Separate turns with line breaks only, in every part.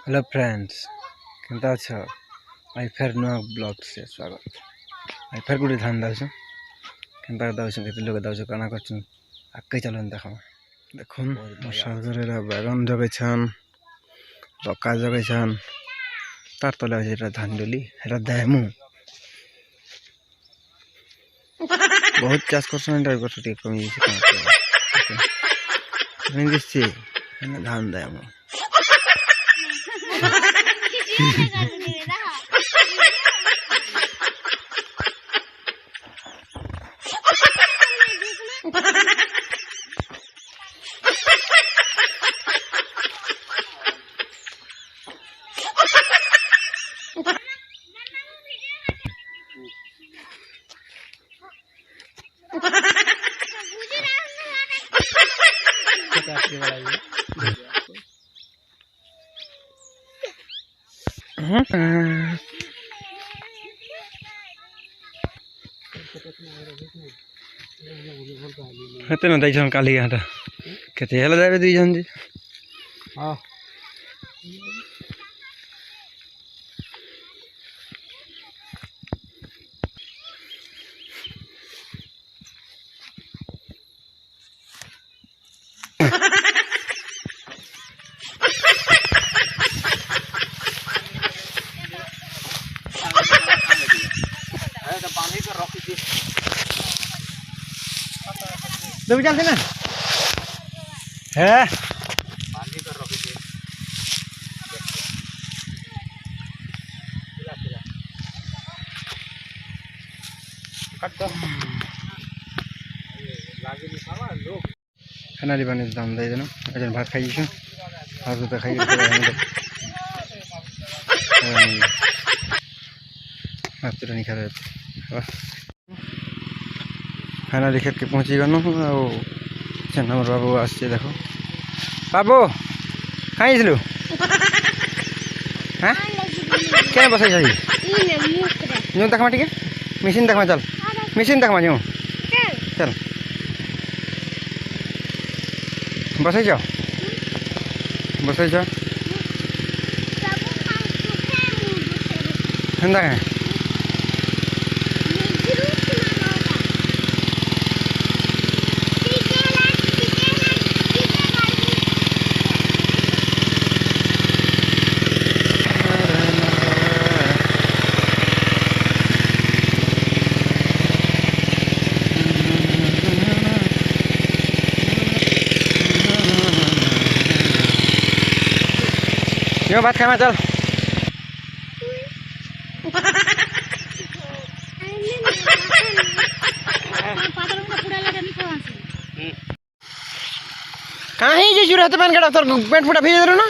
Hello friends केनता अछ आई फेर नुआ ब्लॉग से स्वागत आई फेर गुटे धान दाउछु केनता दाउछु केते लोग दाउछु काना करछन आके चलन देखम देखुन सागरेरा बैगन जगैछन लका जगैछन तार तले अछि एटा धान डोली एटा दामु बहुत चाष करछन एटा गछ टिके कमी छै नहीं दिसछि धान दामु हेते न दैछन काली हाटा केते हेला जाबे दुई जन जी हां दो चलते ना है पानी कर रखी थी कट दो लागे नि खावा लोग खाना दी बने दाम दे देना अजन भात खाइ छु भात तो खाइ भात तो नहीं खा रहे खाना देखे के पहुँची गनु हमर बाबू आसছে देखो बाबू कहीं इसलु हाँ क्या बसै छ न्यू देखमा ठीक है मशीन देखमा चल मशीन देखमा न्यू चल बसै छ हंदा है यो भात खामा चल कहीं जे जुरा तो पैन काटा तोर पेंट फुटा भेज देलो ना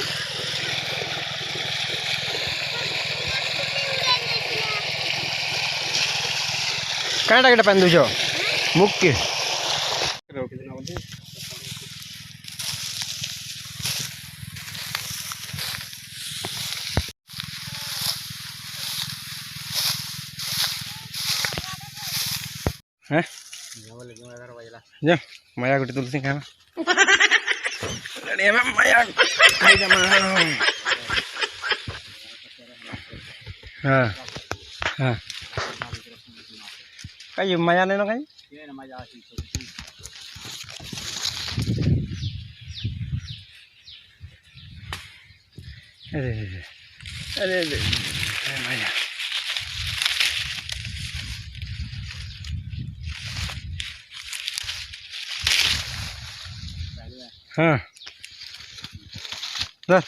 काटा केटा पैन दुजो मुक के हैं जा माया गुटी तुलसी खाना लड़िया में माया खाई जा माया हां हां कई माया ने न कई ये न माया आसी अरे अरे अरे माया हाँ हाँ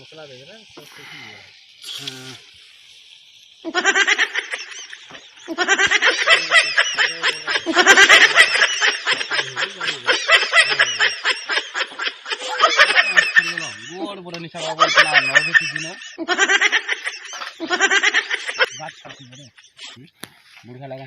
मसला दे रहा है सब कुछ ही है।
बरं बरं निशा बाबा इतना नाव घेते तिनं बात करते बरं बुडघा लागा